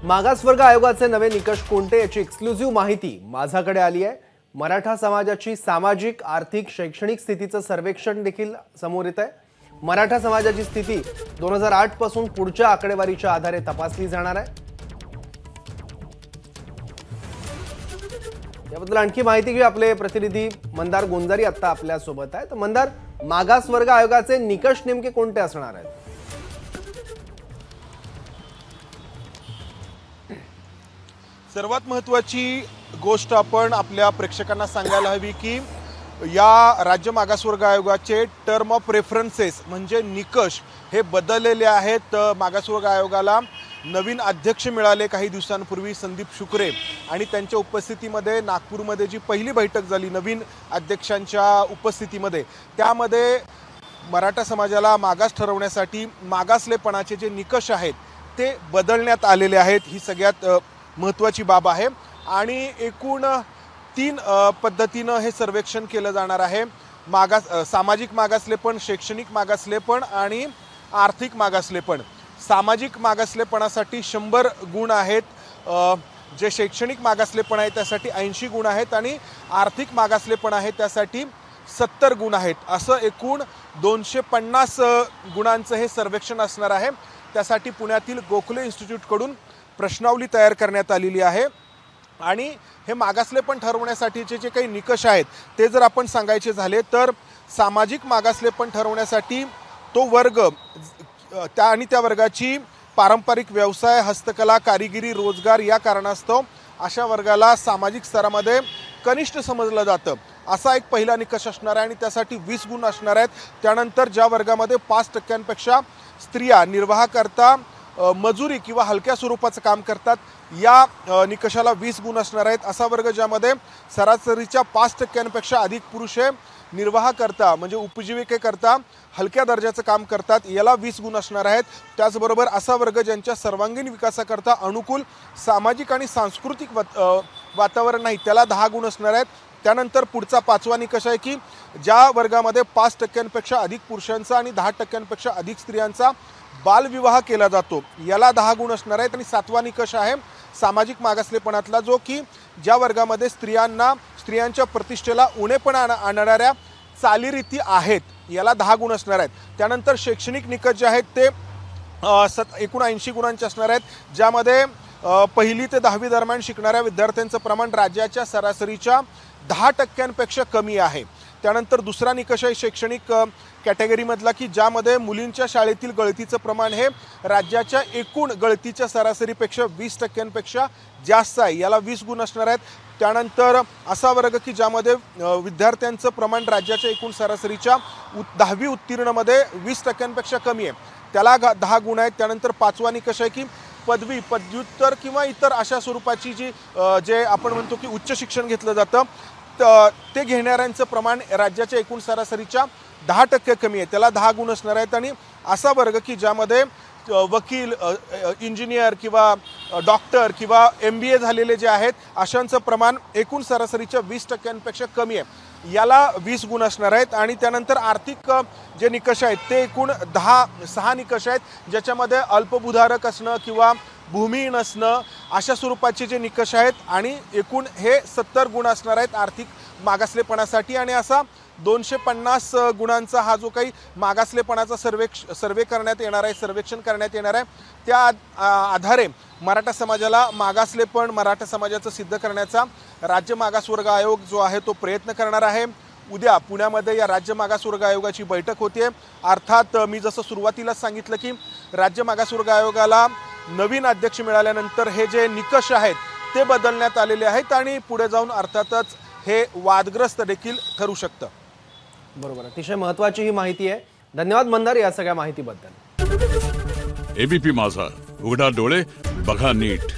मागासवर्ग आयोगाचे नवे निकष कोणते याची एक्सक्लुझिव्ह माहिती माझ्याकडे आली आहे। मराठा समाजाची सामाजिक, आर्थिक, शैक्षणिक स्थितीचं सर्वेक्षण देखील समोर येत आहे। मराठा समाजाची स्थिती 2008 पासून पुढच्या आकडेवारीच्या आधारे तपासली जाणार आहे। याबद्दल आणखी माहिती घेऊ, आपले प्रतिनिधी मंदार गोंजारी आता आपल्या सोबत आहेत। मंदार, मागासवर्ग आयोगाचे निकष नेमके कोणते असणार आहेत? सर्वात महत्त्वाची गोष्ट आपण आपल्या प्रेक्षकांना सांगायला हवी की या राज्य मागासवर्ग आयोगाचे टर्म ऑफ रेफरन्सेस म्हणजे निकष हे बदललेले आहेत। मागासवर्ग आयोगाला नवीन अध्यक्ष मिळाले काही दिवसांपूर्वी, संदीप शुक्रे, आणि त्यांच्या उपस्थितीमध्ये नागपूरमध्ये जी पहिली बैठक झाली नवीन अध्यक्षांच्या उपस्थितीमध्ये, त्यामध्ये मराठा समाजाला मागास ठरवण्यासाठी मागासलेपणाचे जे निकष आहेत ते बदलण्यात आलेले आहेत। ही सगळ्यात महत्त्वाची बाब आहे आणि एकूण 3 पद्धतीनं हे सर्वेक्षण केलं जाणार आहे। सामाजिक मागासलेपण, शैक्षणिक मागासलेपण आणि आर्थिक मागासलेपण। सामाजिक मागासलेपणासाठी 100 गुण आहेत, जे शैक्षणिक मागासलेपण आहे त्यासाठी 80 गुण आहेत आणि आर्थिक मागासलेपण आहे त्यासाठी 70 गुण आहेत। असं एकूण 250 गुणांचं हे सर्वेक्षण असणार आहे। त्यासाठी पुण्यातील गोखले इन्स्टिट्यूटकडून प्रश्नावली तयार करण्यात आलेली आहे आणि हे मागासलेपण ठरवण्यासाठीचे जे काही निकष आहेत ते जर आपण सांगायचे झाले तर सामाजिक मागासलेपण ठरवण्यासाठी तो वर्ग त्या वर्गाची पारंपरिक व्यवसाय, हस्तकला, कारिगिरी, रोजगार या कारणास्तव अशा वर्गाला सामाजिक स्तरामध्ये कनिष्ठ समजलं जातं असा एक पहिला निकष असणार आहे आणि त्यासाठी 20 गुण असणार आहेत। त्यानंतर ज्या वर्गामध्ये 5% स्त्रिया निर्वाहाकरता मजुरी किंवा हलक्या स्वरूपाचं काम करतात या निकषाला 20 गुण असणार आहेत। असा वर्ग ज्यामध्ये सरासरीच्या 5% अधिक पुरुष हे निर्वाहाकरता म्हणजे उपजीविकेकरता हलक्या दर्जाचं काम करतात याला 20 गुण असणार आहेत। त्याचबरोबर असा वर्ग ज्यांच्या सर्वांगीण विकासाकरता अनुकूल सामाजिक आणि सांस्कृतिक वातावरण नाही त्याला 10 गुण असणार आहेत। त्यानंतर पुढचा 5वा निकष आहे की ज्या वर्गामध्ये 5% अधिक पुरुषांचा आणि 10% अधिक स्त्रियांचा बालविवाह केला जातो याला 10 गुण असणार आहेत। आणि 7वा निकष आहे सामाजिक मागासलेपणातला, जो की ज्या वर्गामध्ये स्त्रियांच्या प्रतिष्ठेला उणेपणा आणणाऱ्या चालीरीती आहेत याला 10 गुण असणार आहेत। त्यानंतर शैक्षणिक निकष जे आहेत ते एकूण 80 गुणांचे असणार आहेत, ज्यामध्ये 1ली ते 10वी दरम्यान शिकणाऱ्या विद्यार्थ्यांचं प्रमाण राज्याच्या सरासरीच्या 10% कमी आहे। त्यानंतर दुसरा निकष आहे शैक्षणिक कॅटेगरीमधला की ज्यामध्ये मुलींच्या शाळेतील गळतीचं प्रमाण हे राज्याच्या एकूण गळतीच्या सरासरीपेक्षा 20% जास्त आहे याला 20 गुण असणार आहेत। त्यानंतर असा वर्ग की ज्यामध्ये विद्यार्थ्यांचं प्रमाण राज्याच्या एकूण सरासरीच्या 10वी उत्तीर्णमध्ये 20% कमी आहे त्याला 10 गुण आहेत। त्यानंतर 5वा निकष आहे की पदवी, पदव्युत्तर किंवा इतर अशा स्वरूपाची जे आपण म्हणतो की उच्च शिक्षण घेतलं जातं ते घेणाऱ्यांचं प्रमाण राज्याच्या एकूण सरासरीच्या 10% कमी आहे त्याला 10 गुण असणार आहेत। आणि असा वर्ग की ज्यामध्ये वकील, इंजिनियर किंवा डॉक्टर किंवा MBA झालेले जे आहेत अशांचं प्रमाण एकूण सरासरीच्या 20% कमी आहे याला 20 गुण असणार आहेत। आणि त्यानंतर आर्थिक जे निकष आहेत ते एकूण 6 निकष आहेत, ज्याच्यामध्ये अल्पभूधारक असणं किंवा भूमिहीन असणं अशा स्वरूपाचे जे निकष आहेत आणि एकूण हे 70 गुण असणार आहेत आर्थिक मागासलेपणासाठी। आणि असा 250 गुणांचा हा जो काही मागासलेपणाचा सर्वे करण्यात येणार आहे, सर्वेक्षण करण्यात येणार आहे, त्या आधारे मराठा समाजाला मागासलेपण मराठा समाजाचं सिद्ध करण्याचा राज्य मागासवर्ग आयोग जो आहे तो प्रयत्न करणार आहे। उद्या पुण्यामध्ये या राज्य मागासवर्ग आयोगाची बैठक होते। अर्थात मी जसं सुरुवातीलाच सांगितलं की राज्य मागासवर्ग आयोगाला नवीन अध्यक्ष मिळाल्यानंतर हे जे निकष आहेत ते बदलण्यात आलेले आहेत आणि पुढे जाऊन अर्थातच हे वादग्रस्त देखील ठरू शकतं। बरोबर, अतिशय महत्त्वाची ही माहिती आहे। धन्यवाद मंदार या सगळ्या माहितीबद्दल। ABP माझा, उघडा डोळे बघा नीट।